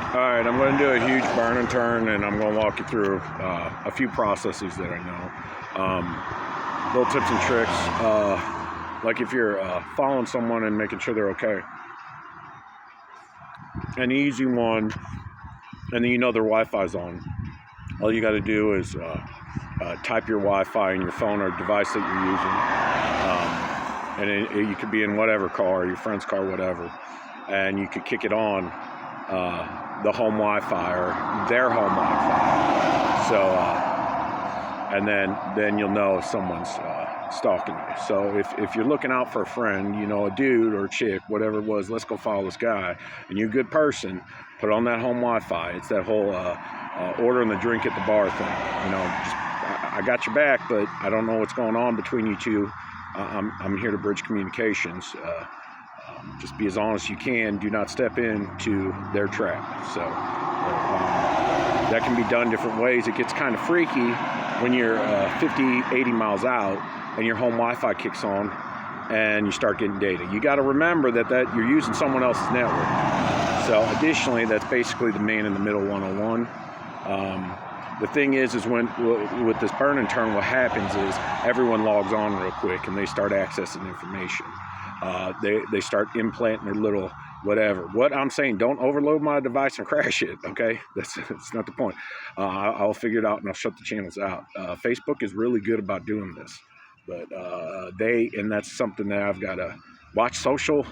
Alright, I'm going to do a huge burn and turn, and I'm going to walk you through a few processes that I know. Little tips and tricks, like if you're following someone and making sure they're okay. An easy one, and then you know their Wi-Fi's on. All you got to do is type your Wi-Fi in your phone or device that you're using. And you could be in whatever car, your friend's car, whatever. And you could kick it on the home Wi-Fi or their home Wi-Fi. So, and then you'll know if someone's stalking you. So if you're looking out for a friend, you know, a dude or a chick, whatever it was, let's go follow this guy, and you're a good person, put on that home Wi-Fi. It's that whole ordering the drink at the bar thing. You know, just, I got your back, but I don't know what's going on between you two. I'm here to bridge communications. Just be as honest as you can. Do not step into their trap. So that can be done different ways. It gets kind of freaky when you're 50, 80 miles out and your home Wi-Fi kicks on and you start getting data. You got to remember that you're using someone else's network. So additionally, that's basically the man in the middle 101. The thing is when with this burn and turn, what happens is everyone logs on real quick and they start accessing information. They start implanting their little whatever. What I'm saying, don't overload my device and crash it, okay? That's not the point. I'll figure it out and I'll shut the channels out. Facebook is really good about doing this, but and that's something that I've got to watch. Social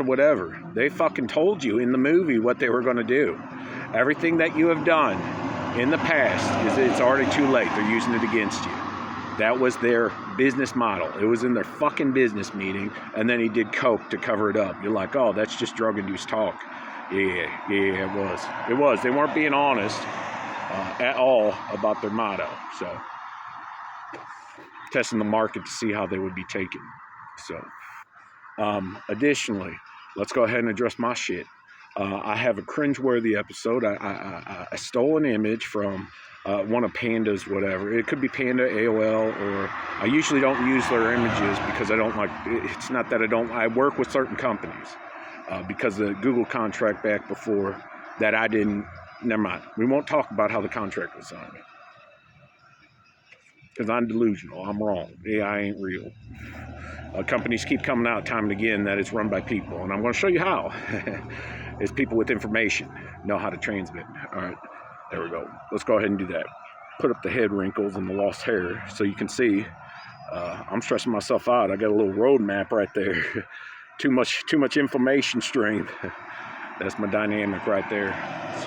whatever. They fucking told you in the movie what they were going to do. Everything that you have done in the past it's already too late. They're using it against you. That was their business model. It was in their fucking business meeting, and then he did coke to cover it up. You're like, oh, that's just drug-induced talk. Yeah, it was. It was. They weren't being honest at all about their motto. So, testing the market to see how they would be taken. So, additionally, let's go ahead and address my shit. I have a cringeworthy episode. I stole an image from one of Panda's whatever. It could be Panda, AOL, or I usually don't use their images because I don't like, it's not that I work with certain companies because the Google contract back before that never mind. We won't talk about how the contract was signed because I'm delusional. I'm wrong. AI ain't real. Companies keep coming out time and again that it's run by people, and I'm going to show you how. It's people with information know how to transmit. All right, there we go. Let's go ahead and do that. Put up the head wrinkles and the lost hair so you can see. I'm stressing myself out. I got a little road map right there. too much information stream. That's my dynamic right there. It's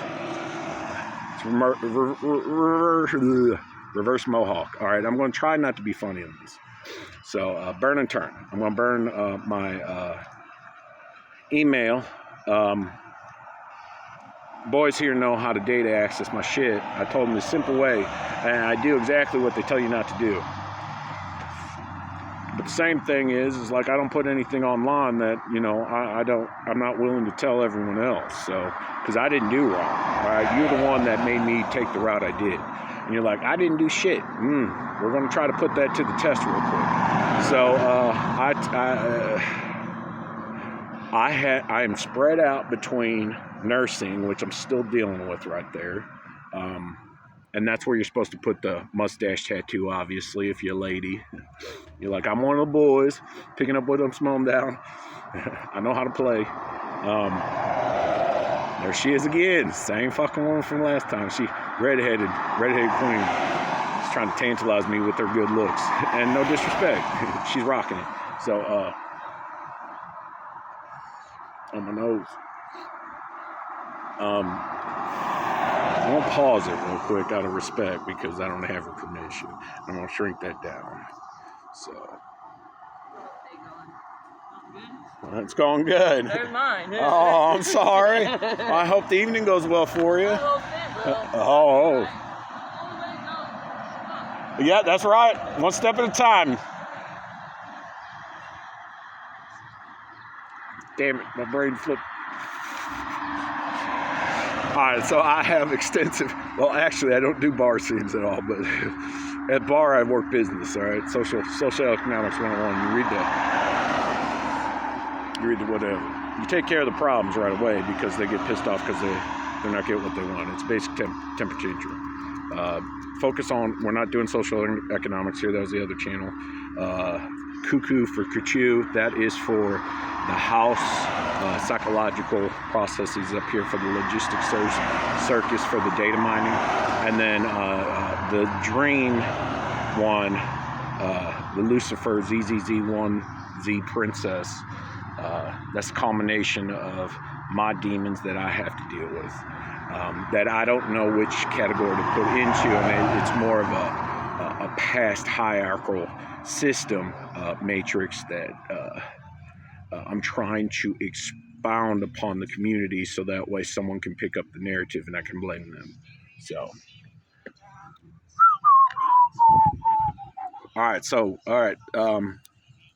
reverse mohawk. All right, I'm going to try not to be funny on this. So burn and turn. I'm going to burn my email. Boys here know how to data access my shit. I told them the simple way, and I do exactly what they tell you not to do. But the same thing is like I don't put anything online that, you know, I'm not willing to tell everyone else. So, because I didn't do wrong. All right, you're the one that made me take the route I did. And you're like, I didn't do shit. We're going to try to put that to the test real quick. So, I am spread out between nursing, which I'm still dealing with right there. And that's where you're supposed to put the mustache tattoo, obviously, if you're a lady. You're like, I'm one of the boys, picking up what I'm smelling down. I know how to play. There she is again. Same fucking woman from last time. She redheaded queen. She's trying to tantalize me with her good looks. And no disrespect. She's rocking it. So, on my nose. I'm going to pause it real quick out of respect because I don't have her permission. I'm going to shrink that down. So. Well, it's going good. There's mine. Oh, I'm sorry. I hope the evening goes well for you. Oh. Yeah, that's right. One step at a time. Damn it, my brain flipped. All right, so I have extensive, well, actually, I don't do bar scenes at all, but at bar, I work business, all right? Social economics 101, you read the whatever. you take care of the problems right away because they get pissed off because they're not getting what they want. It's basic temperature injury. Focus on, we're not doing social economics here. That was the other channel. Cuckoo for cuckoo, that is for the house. Psychological processes up here for the logistics circus for the data mining. And then the drain one, the Lucifer ZZZ1Z Princess. That's a combination of my demons that I have to deal with. That I don't know which category to put into. I mean, it's more of a past hierarchical system matrix that I'm trying to expound upon the community so that way someone can pick up the narrative and I can blame them. So, all right,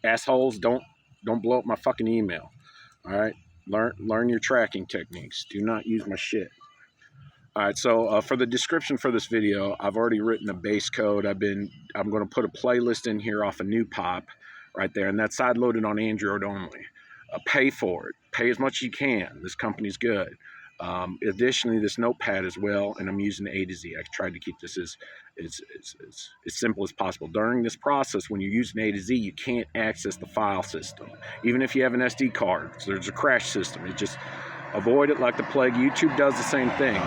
assholes, don't blow up my fucking email. All right, learn your tracking techniques. Do not use my shit. All right, so for the description for this video, I've already written a base code. I'm going to put a playlist in here off of N.UTc.SHE.ll.S right there, and that's side loaded on Android only. Pay for it. Pay as much as you can. This company's good. Additionally, this notepad as well, and I'm using A-to-Z. I tried to keep this as simple as possible. During this process, when you're using A-to-Z, you can't access the file system. Even if you have an SD card, so there's a crash system. It just avoid it like the plague. YouTube does the same thing.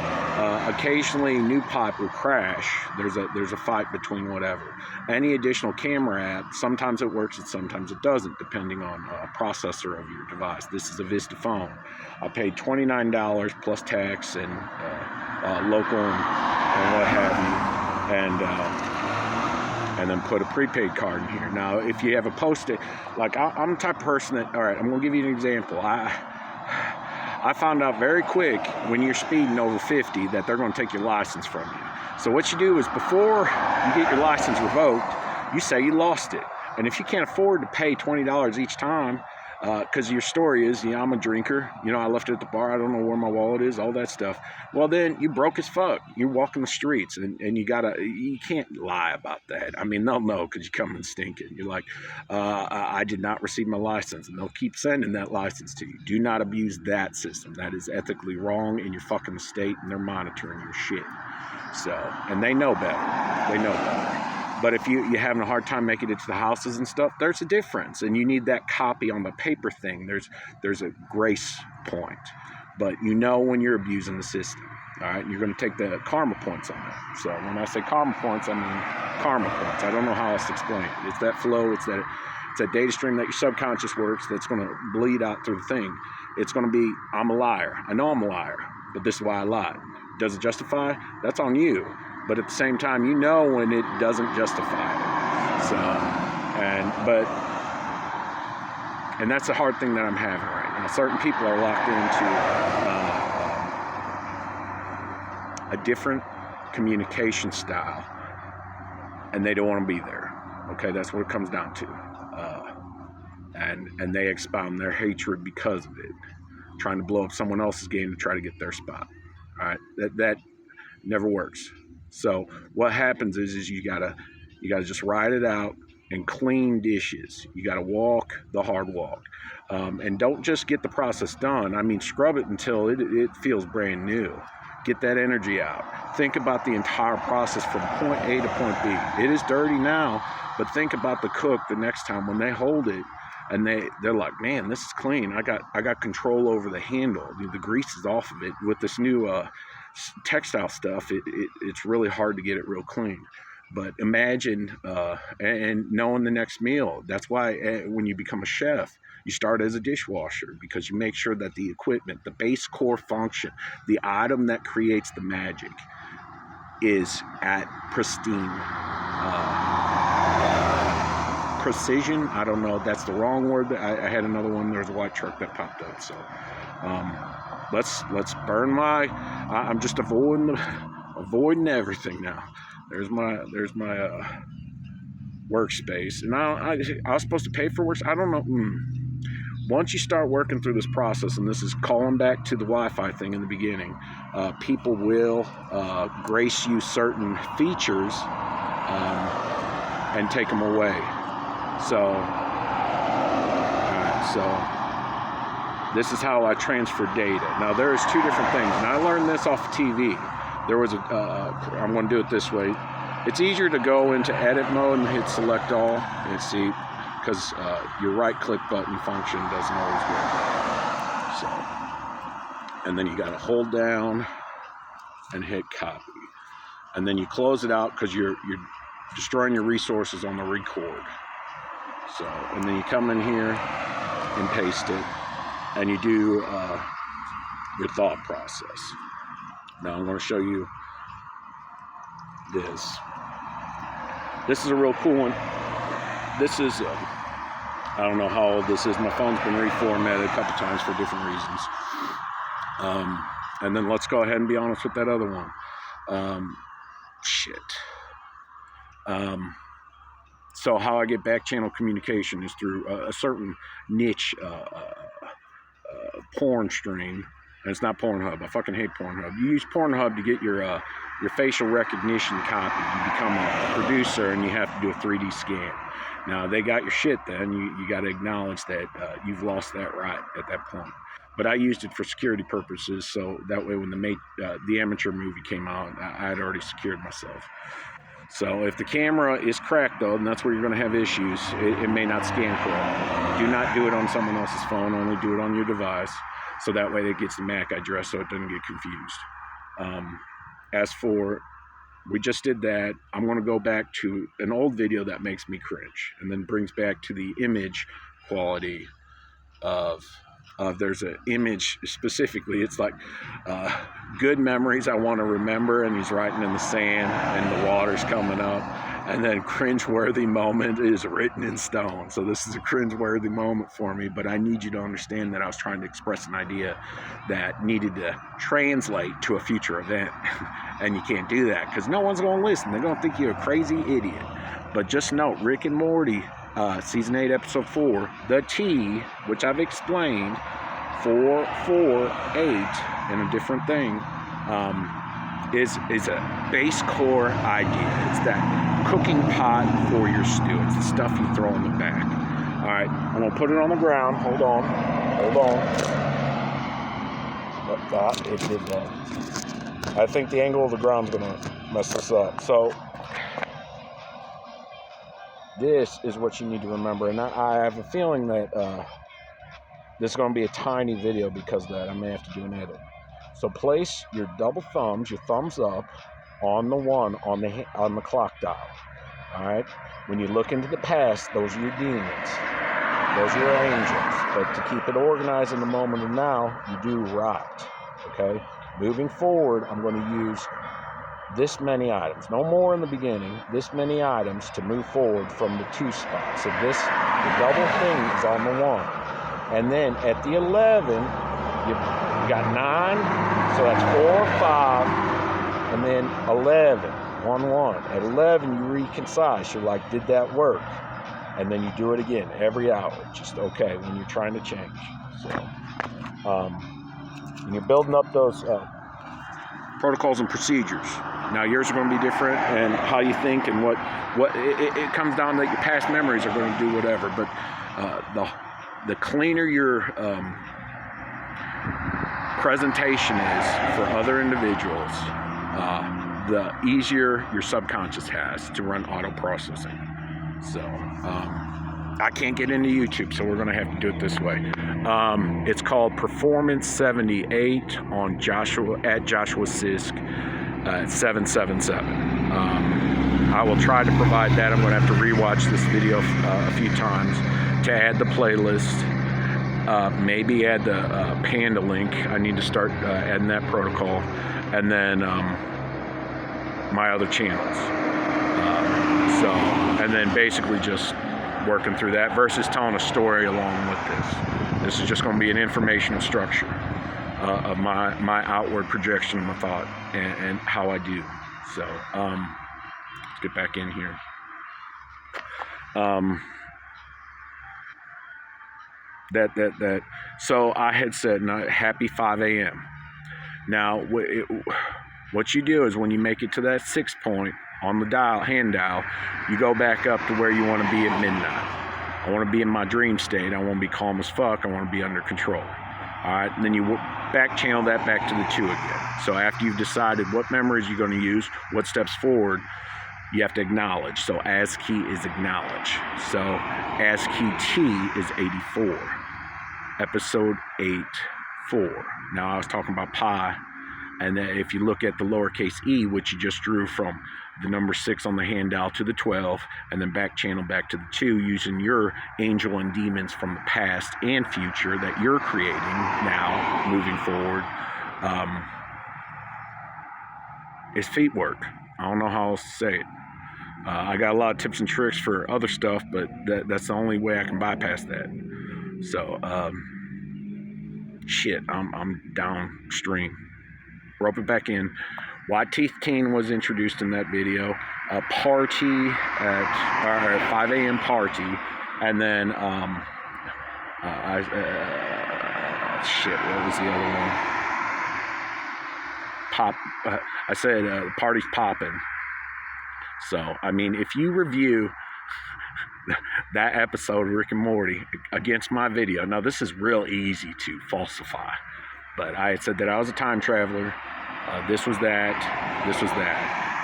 Occasionally, N.UTc.SHE.ll.S will crash. There's a fight between whatever. Any additional camera app, sometimes it works and sometimes it doesn't, depending on processor of your device. This is a Vista phone. I paid $29 plus tax and local and what have you, and then put a prepaid card in here. Now, if you have a post-it, like I'm the type of person that, all right, I'm gonna give you an example. I found out very quick when you're speeding over 50 that they're going to take your license from you. So what you do is before you get your license revoked, you say you lost it. And if you can't afford to pay $20 each time, because your story is, you know, I'm a drinker, you know, I left it at the bar, I don't know where my wallet is, all that stuff. Well, then you broke as fuck. You're walking the streets, and you can't lie about that. I mean, they'll know because you come in stinking. You're like, I did not receive my license, and they'll keep sending that license to you. Do not abuse that system. That is ethically wrong, and you're fucking the state, and they're monitoring your shit. So, and they know better. They know better. But if you're having a hard time making it to the houses and stuff, there's a difference. And you need that copy on the paper thing. There's a grace point. But you know when you're abusing the system. All right, you're going to take the karma points on that. So when I say karma points, I mean karma points. I don't know how else to explain it. It's that flow. It's that data stream that your subconscious works that's going to bleed out through the thing. It's going to be, I'm a liar. I know I'm a liar, but this is why I lied. Does it justify? That's on you. But at the same time, you know when it doesn't justify it. So, and that's the hard thing that I'm having right now. Certain people are locked into a different communication style, and they don't want to be there. Okay, that's what it comes down to. And they expound their hatred because of it, trying to blow up someone else's game to try to get their spot. All right, that never works. So what happens is you gotta just ride it out and clean dishes. You gotta walk the hard walk, and don't just get the process done. I mean, scrub it until it feels brand new. Get that energy out. Think about the entire process from point A to point B. It is dirty now, but think about the cook the next time when they hold it and they're like, man, this is clean. I got control over the handle. The grease is off of it. With this new textile stuff, it's really hard to get it real clean. But imagine and knowing the next meal. That's why when you become a chef, you start as a dishwasher, because you make sure that the equipment, the base core function, the item that creates the magic is at pristine precision. I don't know, that's the wrong word. I had another one. There's a white truck that popped up. So let's burn my. I'm just avoiding everything now. There's my workspace, and I was supposed to pay for works. I don't know. Once you start working through this process, and this is calling back to the Wi-Fi thing in the beginning, people will grace you certain features and take them away. So, all right, so This is how I transfer data. Now there's two different things, and I learned this off of TV. There was I'm going to do it this way. It's easier to go into edit mode and hit select all and see, because your right click button function doesn't always work. So, and then you got to hold down and hit copy, and then you close it out because you're destroying your resources on the record. So, and then you come in here and paste it, and you do your thought process. Now I'm going to show you this. This is a real cool one. This is, I don't know how old this is. My phone's been reformatted a couple times for different reasons. And then let's go ahead and be honest with that other one. So how I get back channel communication is through a certain niche porn stream. And it's not Pornhub. I fucking hate Pornhub. You use Pornhub to get your facial recognition copy. You become a producer and you have to do a 3D scan. Now they got your shit. Then you got to acknowledge that you've lost that right at that point. But I used it for security purposes, so that way when the amateur movie came out, I had already secured myself. So if the camera is cracked though, then that's where you're going to have issues. It may not scan correctly. Do not do it on someone else's phone. Only do it on your device. So that way it gets the MAC address so it doesn't get confused. As for, we just did that. I'm going to go back to an old video that makes me cringe and then brings back to the image quality of there's an image specifically. It's like good memories I want to remember, and he's writing in the sand and the water's coming up. And then cringe-worthy moment is written in stone. So this is a cringe-worthy moment for me, but I need you to understand that I was trying to express an idea that needed to translate to a future event. And you can't do that because no one's going to listen. They're going to think you're a crazy idiot. But just note, Rick and Morty, Season 8, Episode 4, the T, which I've explained, 448 in a different thing, is a base core idea. It's that cooking pot for your stew. It's the stuff you throw in the back. All right, I'm gonna put it on the ground. Hold on. It did that. I think the angle of the ground's gonna mess this up. So this is what you need to remember, and I have a feeling that this is gonna be a tiny video because of that. I may have to do an edit. So place your double thumbs, your thumbs up, on the one on the clock dial. All right. When you look into the past, those are your demons. Those are your angels. But to keep it organized in the moment of now, you do right. Okay. Moving forward, I'm going to use this many items, no more in the beginning. This many items to move forward from the 2 spot. So the double thing is on the 1, and then at the 11. You got 9, so that's 4, 5, and then 11, 1, 1. At 11, you reconcise. You're like, did that work? And then you do it again every hour. Just okay when you're trying to change. So, and you're building up those protocols and procedures. Now yours are going to be different, and how you think and what it comes down to that your past memories are going to do whatever. But the cleaner your presentation is for other individuals, the easier your subconscious has to run auto processing. So I can't get into YouTube, so we're going to have to do it this way. It's called Performance 78 on Joshua at Joshua Sisk 777. I will try to provide that. I'm going to have to rewatch this video a few times to add the playlist. Maybe add the Panda link. I need to start adding that protocol, and then my other channels. And then basically just working through that versus telling a story along with this. This is just going to be an informational structure of my outward projection of my thought and how I do. So let's get back in here. So I had said, happy 5 a.m. Now, what you do is when you make it to that 6 point on the hand dial, you go back up to where you want to be at midnight. I want to be in my dream state. I want to be calm as fuck. I want to be under control. All right, and then you back channel that back to the 2 again. So after you've decided what memories you're going to use, what steps forward, you have to acknowledge. So ASCII is acknowledge. So ASCII T is 84. Episode 8.4. Now I was talking about pi, and then if you look at the lowercase e, which you just drew from the number 6 on the handout to the 12, and then back channel back to the 2 using your angel and demons from the past and future that you're creating now, moving forward, is feet work. I don't know how else to say it. I got a lot of tips and tricks for other stuff, but that's the only way I can bypass that. So, shit, I'm downstream. Rope it back in. Teeth Teen was introduced in that video. A party at 5 a.m. party, and then shit, what was the other one? I said the party's popping. So, I mean, if you review that episode of Rick and Morty against my video, now this is real easy to falsify, but I had said that I was a time traveler, this was that,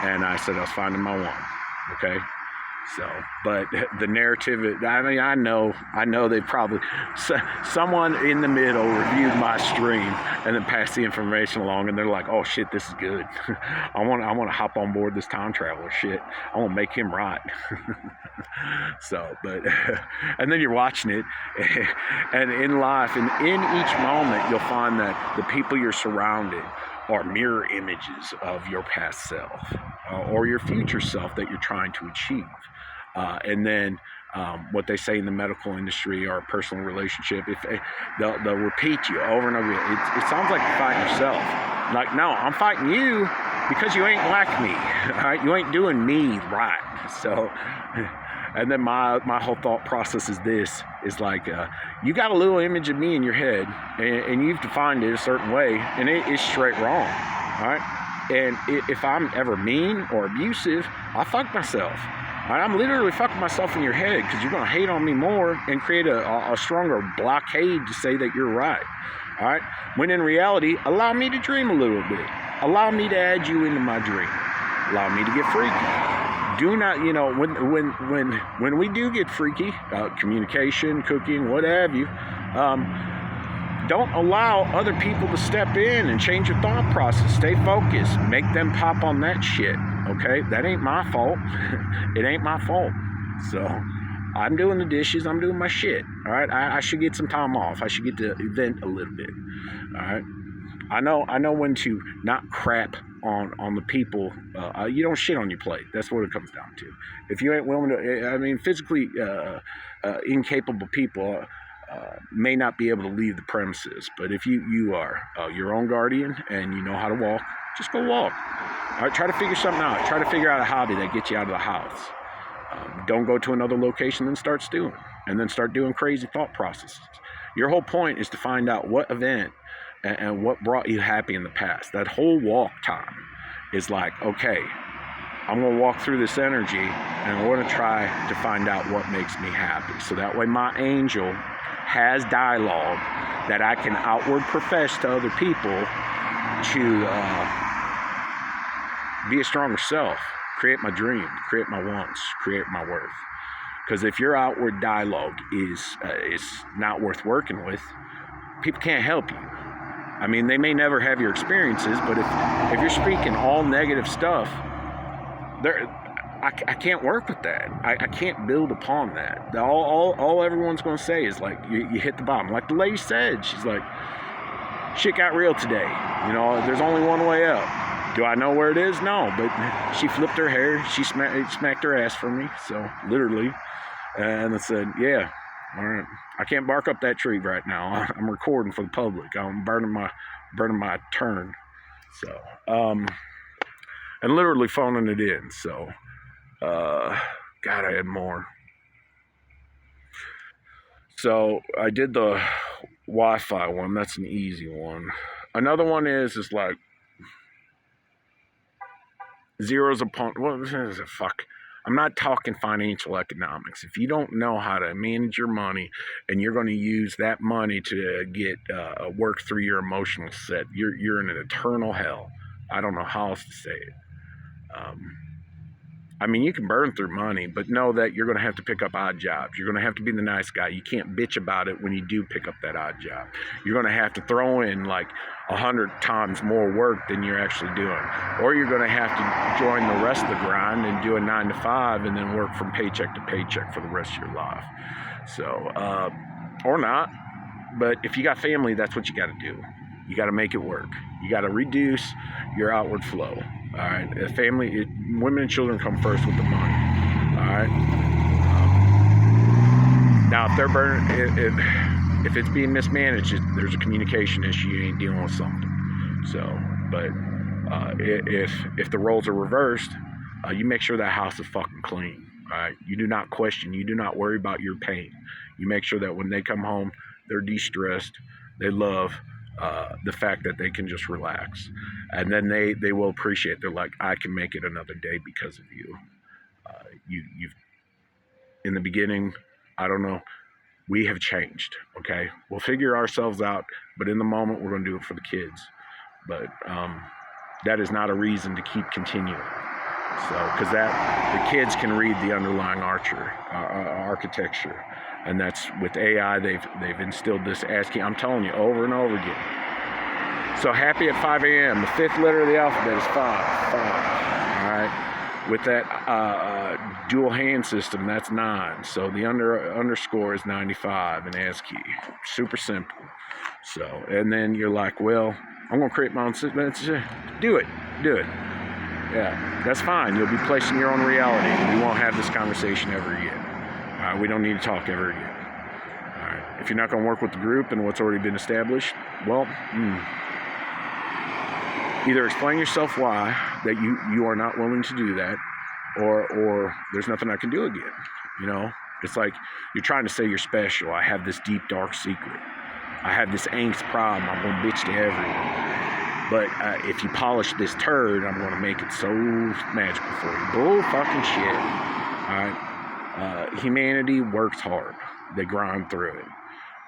and I said I was finding my one, okay? So, but the narrative, I mean, I know they probably, someone in the middle reviewed my stream and then passed the information along, and they're like, oh shit, this is good. I want to hop on board this time traveler shit. I want to make him right. So, but, and then you're watching it, and in life, and in each moment, you'll find that the people you're surrounded are mirror images of your past self or your future self that you're trying to achieve. And then what they say in the medical industry or a personal relationship, if they'll repeat you over and over again. It sounds like you're fighting yourself. Like, no, I'm fighting you because you ain't like me. All right, you ain't doing me right. So, and then my whole thought process is this: is like you got a little image of me in your head, and you've defined it a certain way, and it is straight wrong. All right, and if I'm ever mean or abusive, I fuck myself. I'm literally fucking myself in your head because you're going to hate on me more and create a stronger blockade to say that you're right. All right? When in reality, allow me to dream a little bit. Allow me to add you into my dream. Allow me to get freaky. Do not, you know, when we do get freaky, communication, cooking, what have you, don't allow other people to step in and change your thought process. Stay focused. Make them pop on that shit. Okay, that ain't my fault. It ain't my fault. So, I'm doing the dishes. I'm doing my shit. All right, I should get some time off. I should get to vent a little bit. All right, I know when to not crap on the people. You don't shit on your plate. That's what it comes down to. If you ain't willing to, I mean, physically incapable people may not be able to leave the premises. But if you are your own guardian and you know how to walk, just go walk. All right, try to figure something out. Try to figure out a hobby that gets you out of the house. Don't go to another location and start stewing. And then start doing crazy thought processes. Your whole point is to find out what event and what brought you happy in the past. That whole walk time is like, okay, I'm going to walk through this energy and I'm going to try to find out what makes me happy. So that way my angel has dialogue that I can outward profess to other people to be a stronger self, create my dream, create my wants, create my worth. Because if your outward dialogue is not worth working with, people can't help you. I mean, they may never have your experiences, but if you're speaking all negative stuff, I can't work with that. I can't build upon that. All everyone's going to say is like, you hit the bottom. Like the lady said, she's like, shit got real today. You know, there's only one way up. Do I know where it is? No, but she flipped her hair. She smacked her ass for me, so literally. And I said, yeah, all right. I can't bark up that tree right now. I'm recording for the public. I'm burning my turn. So, and literally phoning it in. So, God, I had more. So I did the Wi-Fi one. That's an easy one. Another one is like zeros upon, what is it? Fuck. I'm not talking financial economics. If you don't know how to manage your money and you're going to use that money to get work through your emotional set, you're in an eternal hell. I don't know how else to say it. I mean, you can burn through money, but know that you're going to have to pick up odd jobs. You're going to have to be the nice guy. You can't bitch about it when you do pick up that odd job. You're going to have to throw in like 100 times more work than you're actually doing. Or you're going to have to join the rest of the grind and do a 9 to 5 and then work from paycheck to paycheck for the rest of your life. So, or not. But if you got family, that's what you got to do. You got to make it work. You got to reduce your outward flow. All right, family, women and children come first with the money. All right. Now, if they're if it's being mismanaged, there's a communication issue. You ain't dealing with something. So, but if the roles are reversed, you make sure that house is fucking clean. All right. You do not question. You do not worry about your pain. You make sure that when they come home, they're de-stressed. They love the fact that they can just relax, and then they will appreciate. They're like, I can make it another day because of you. You've in the beginning, I don't know, we have changed. Okay, we'll figure ourselves out, but in the moment, we're going to do it for the kids. But that is not a reason to keep continuing. So, because the kids can read the underlying architecture. And that's with AI, they've instilled this ASCII. I'm telling you, over and over again. So happy at 5 a.m. The 5th letter of the alphabet is 5. All right. With that dual hand system, that's 9. So the underscore is 95 in ASCII. Super simple. So, and then you're like, well, I'm going to create my own system. Do it. Yeah, that's fine. You'll be placing your own reality. We won't have this conversation ever again. We don't need to talk ever again. All right. If you're not going to work with the group and what's already been established, well, either explain yourself why that you are not willing to do that, or there's nothing I can do again. You know, it's like you're trying to say you're special. I have this deep, dark secret. I have this angst problem. I'm going to bitch to everyone. But if you polish this turd, I'm going to make it so magical for you. Bull fucking shit. All right. Humanity works hard. They grind through it.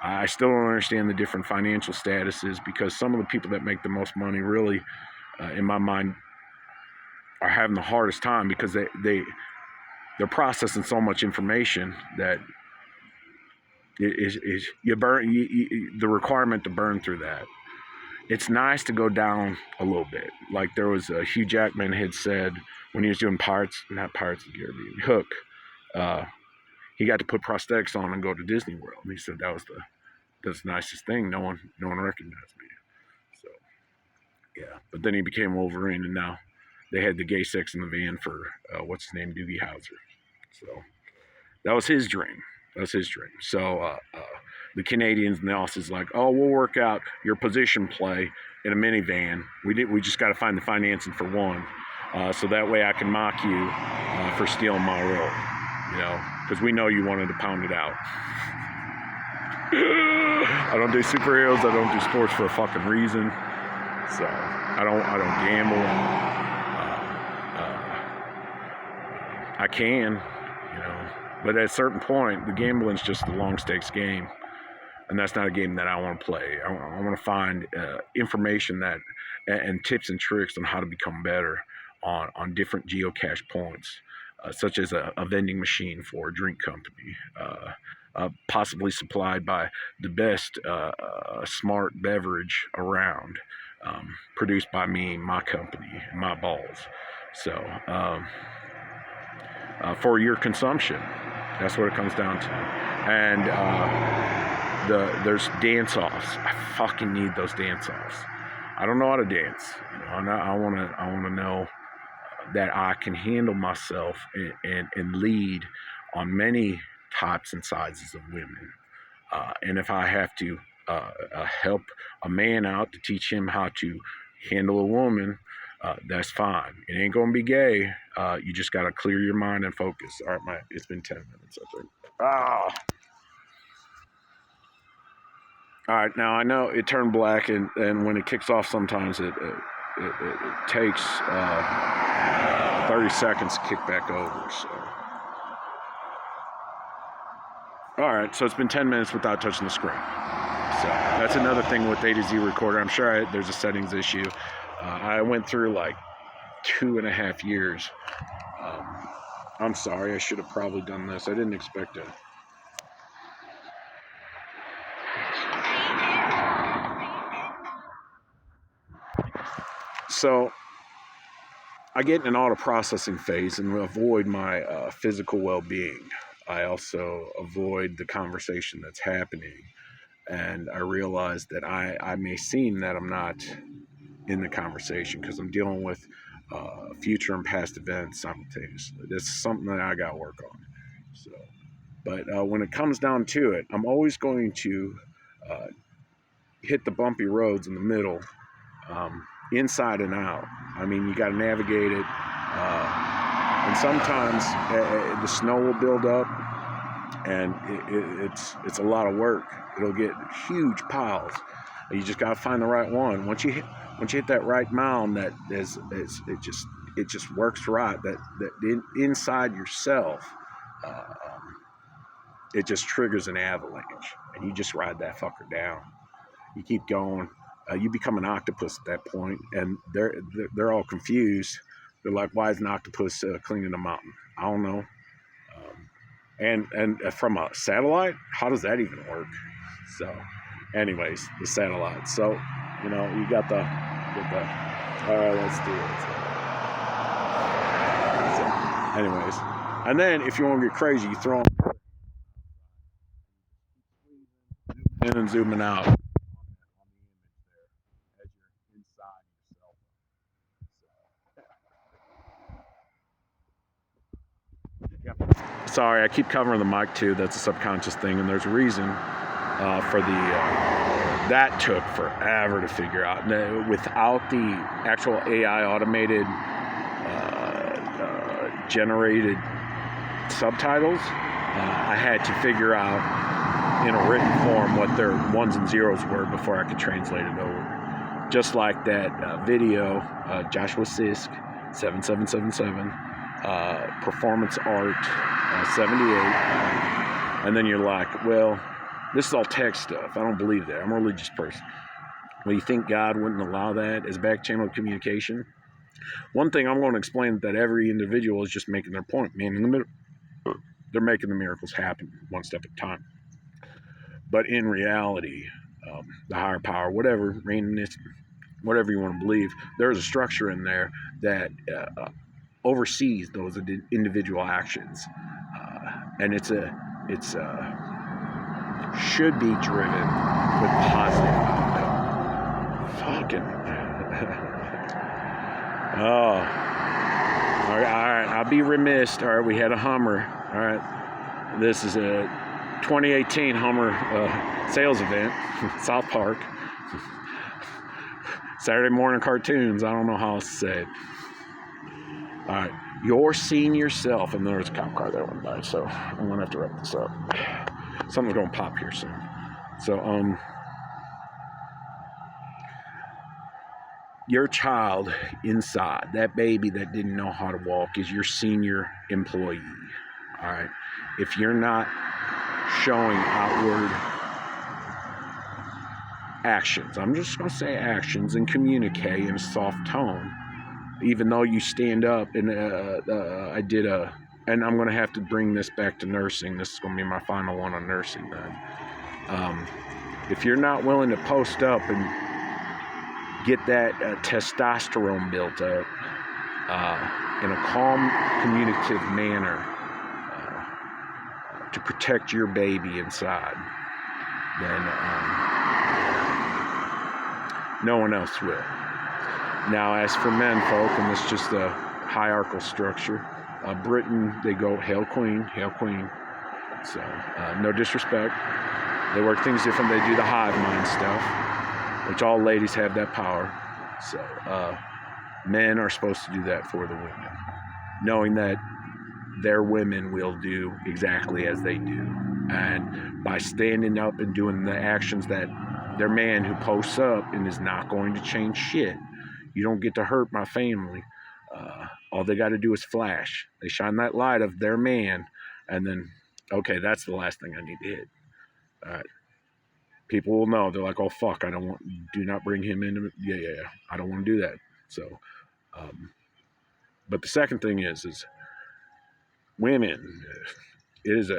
I still don't understand the different financial statuses, because some of the people that make the most money really, in my mind, are having the hardest time because they're processing so much information that the requirement to burn through that. It's nice to go down a little bit. Like there was Hugh Jackman had said when he was doing Pirates of the Caribbean, Hook. He got to put prosthetics on and go to Disney World. And he said that's the nicest thing. No one recognized me. So yeah. But then he became Wolverine, and now they had the gay sex in the van for what's his name, Doogie Howser. So that was his dream. So the Canadians and the Aussies like, oh, we'll work out your position play in a minivan. We just got to find the financing for one, so that way I can mock you for stealing my role. You know, because we know you wanted to pound it out. I don't do superheroes. I don't do sports for a fucking reason. So I don't gamble. I can, you know, but at a certain point, the gambling's just a long stakes game, and that's not a game that I want to play. I want to find information and tips and tricks on how to become better on different geocache points. Such as a vending machine for a drink company, possibly supplied by the best smart beverage around, produced by me, my company, my balls. So for your consumption, that's what it comes down to. And there's dance-offs. I fucking need those dance-offs. I don't know how to dance. You know, I want to know that I can handle myself and lead on many types and sizes of women. And if I have to help a man out to teach him how to handle a woman, that's fine. It ain't going to be gay. You just got to clear your mind and focus. All right, it's been 10 minutes, I think. All right, now I know it turned black, and when it kicks off, sometimes it takes 30 seconds to kick back over. So, all right, so it's been 10 minutes without touching the screen. So that's another thing with A to Z recorder. I'm sure there's a settings issue. I went through like 2.5 years. I'm sorry, I should have probably done this. I didn't expect it. So I get in an auto processing phase and avoid my physical well-being. I also avoid the conversation that's happening. And I realize that I may seem that I'm not in the conversation because I'm dealing with future and past events simultaneously. This is something that I got to work on. So, but when it comes down to it, I'm always going to hit the bumpy roads in the middle, inside and out. I mean, you got to navigate it, and sometimes the snow will build up, and it's a lot of work. It'll get huge piles. You just got to find the right one. Once you hit that right mound, it just works right. That inside yourself, it just triggers an avalanche, and you just ride that fucker down. You keep going. You become an octopus at that point, and they're all confused. They're like, "Why is an octopus cleaning a mountain?" I don't know. And from a satellite, how does that even work? So, anyways, the satellite. So, you know, you got the. All right, let's do it. So, anyways, and then if you want to get crazy, you throw them in and zooming out. Sorry, I keep covering the mic too. That's a subconscious thing, and there's a reason for that took forever to figure out. Without the actual AI automated generated subtitles, I had to figure out in a written form what their ones and zeros were before I could translate it over. Just like that video, Joshua Sisk 7777. Performance Art 78, and then you're like, well, this is all tech stuff. I don't believe that. I'm a religious person. Well, you think God wouldn't allow that as back channel communication? One thing I'm going to explain that every individual is just making their point. Man, in the middle, they're making the miracles happen one step at a time. But in reality, the higher power, whatever, randomness, whatever you want to believe, there's a structure in there that oversees those individual actions, and it should be driven with positive outcome. Fucking oh, all right, I'll be remiss. All right, we had a Hummer. All right, this is a 2018 Hummer sales event, South Park. Saturday morning cartoons. I don't know how else to say it. All right, you're seeing yourself, and there's a cop car that went by, so I'm gonna have to wrap this up. Something's gonna pop here soon. So, your child inside, that baby that didn't know how to walk, is your senior employee. All right, if you're not showing outward actions, I'm just gonna say actions, and communicate in a soft tone. Even though you stand up, and I did and I'm going to have to bring this back to nursing. This is going to be my final one on nursing then. If you're not willing to post up and get that testosterone built up in a calm, communicative manner to protect your baby inside, then no one else will. Now, as for men, folk, and this is just a hierarchical structure, Britain, they go, hail queen, hail queen. So, no disrespect. They work things different. They do the hive mind stuff, which all ladies have that power. So, men are supposed to do that for the women, knowing that their women will do exactly as they do. And by standing up and doing the actions that their man who posts up and is not going to change shit, you don't get to hurt my family. All they got to do is flash. They shine that light of their man, and then, okay, that's the last thing I need to hit. All right. People will know. They're like, oh, fuck, do not bring him into, yeah, I don't want to do that. So, but the second thing is women, it is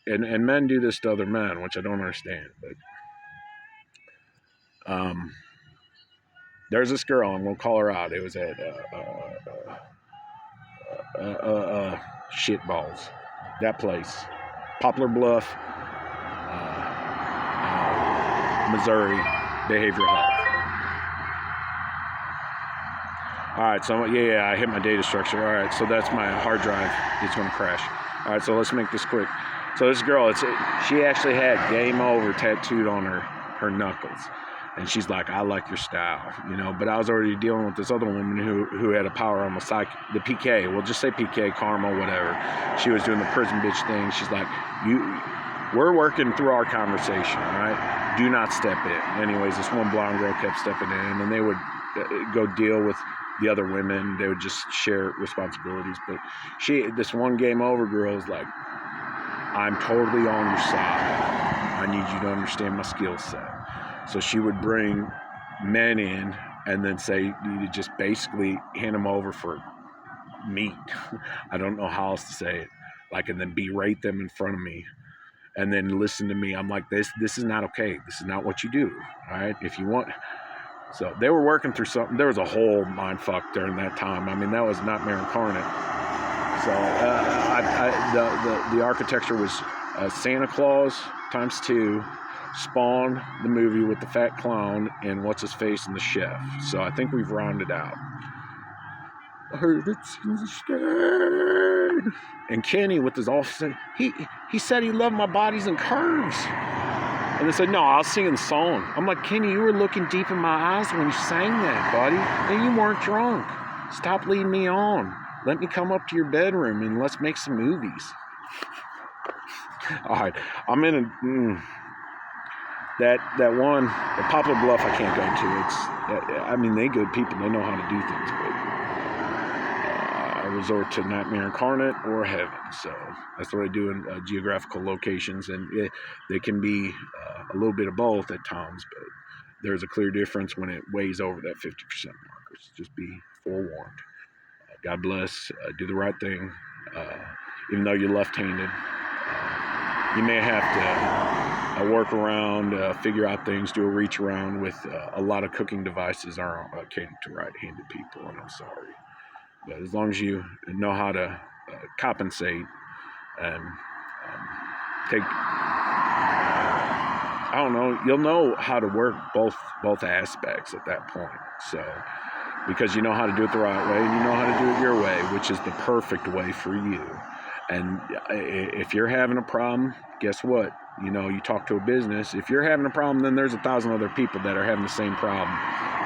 and men do this to other men, which I don't understand, but, there's this girl, and we'll call her out. It was at, shitballs, that place, Poplar Bluff, Missouri, behavioral health. All right, so yeah, I hit my data structure. All right, so that's my hard drive. It's going to crash. All right, so let's make this quick. So this girl, she actually had "Game Over" tattooed on her knuckles, and she's like, "I like your style," you know. But I was already dealing with this other woman who had a power on the PK. We'll just say PK, karma, whatever. She was doing the prison bitch thing. She's like, we're working through our conversation, all right? Do not step in. Anyways, this one blonde girl kept stepping in, and they would go deal with the other women. They would just share responsibilities. But this one Game Over girl is like, I'm totally on your side. I need you to understand my skill set. So she would bring men in and then say, you just basically hand them over for meat. I don't know how else to say it. Like, and then berate them in front of me. And then listen to me. I'm like, this is not okay. This is not what you do. All right. If you want. So they were working through something. There was a whole mind fuck during that time. I mean, that was nightmare incarnate. So the architecture was Santa Claus ×2, Spawn, the movie with the fat clown, and what's his face and the chef. So I think we've rounded out. I heard it's in the sky. And Kenny with his office, he said he loved my bodies and curves. And they said, no, I was singing the song. I'm like, Kenny, you were looking deep in my eyes when you sang that, buddy. And you weren't drunk. Stop leading me on. Let me come up to your bedroom and let's make some movies. All right, I'm in that one, the Poplar Bluff I can't go to. I mean, they good people. They know how to do things, but I resort to nightmare incarnate or heaven. So that's what I do in geographical locations, and they can be a little bit of both at times, but there's a clear difference when it weighs over that 50% markers. Just be forewarned. God bless. Do the right thing. Even though you're left-handed, you may have to work around, figure out things, do a reach around with a lot of cooking devices aren't catered to right-handed people, and I'm sorry. But as long as you know how to compensate and take, I don't know, you'll know how to work both aspects at that point. So, because you know how to do it the right way and you know how to do it your way, which is the perfect way for you. And if you're having a problem, guess what? You know, you talk to a business. If you're having a problem, then there's 1,000 other people that are having the same problem,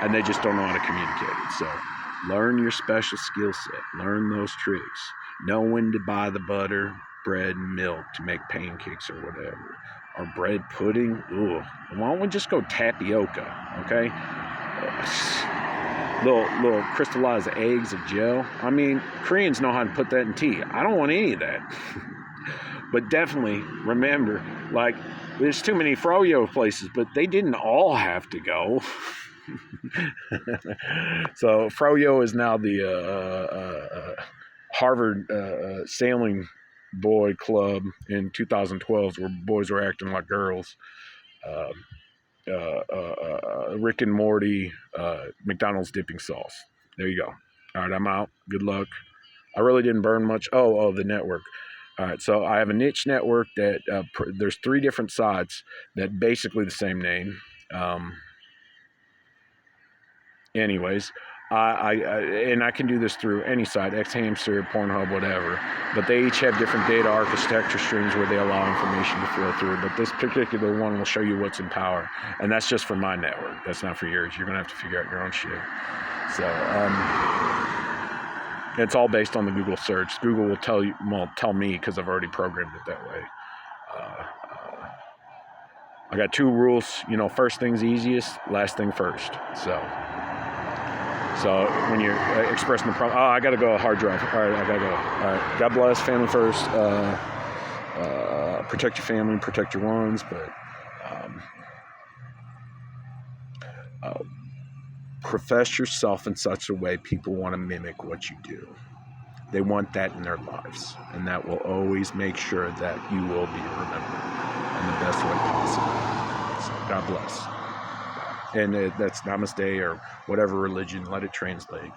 and they just don't know how to communicate it. So learn your special skill set. Learn those tricks. Know when to buy the butter, bread, and milk to make pancakes or whatever. Or bread pudding. Ooh. Why don't we just go tapioca, okay? Little crystallized eggs of gel. I mean, Koreans know how to put that in tea. I don't want any of that. But definitely remember, like, there's too many froyo places, but they didn't all have to go. So froyo is now the Harvard sailing boy club in 2012, where boys were acting like girls. Rick and Morty, McDonald's dipping sauce. There you go. All right, I'm out. Good luck. I really didn't burn much. Oh, the network. All right, so I have a niche network that there's 3 different sites that basically the same name. Anyways, I can do this through any site, X-Hamster, Pornhub, whatever. But they each have different data architecture streams where they allow information to flow through. But this particular one will show you what's in power, and that's just for my network. That's not for yours. You're gonna have to figure out your own shit. So it's all based on the Google search. Google will tell me because I've already programmed it that way. I got 2 rules. You know, first thing's easiest, last thing first. So So when you're expressing the problem, oh, I got to go hard drive. All right, I got to go. All right, God bless, family first. Protect your family, protect your ones, but profess yourself in such a way people want to mimic what you do. They want that in their lives, and that will always make sure that you will be remembered in the best way possible. So God bless. And that's namaste or whatever religion, let it translate.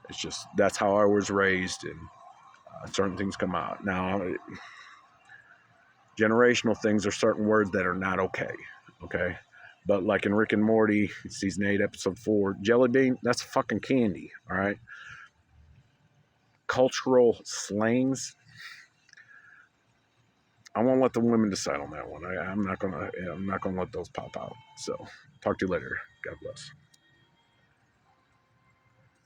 It's just, that's how I was raised, and certain things come out. Now, generational things are certain words that are not okay, okay? But like in Rick and Morty, season 8, episode 4, jelly bean, that's fucking candy, all right? Cultural slangs, I won't let the women decide on that one. I'm not gonna let those pop out. So talk to you later. God bless.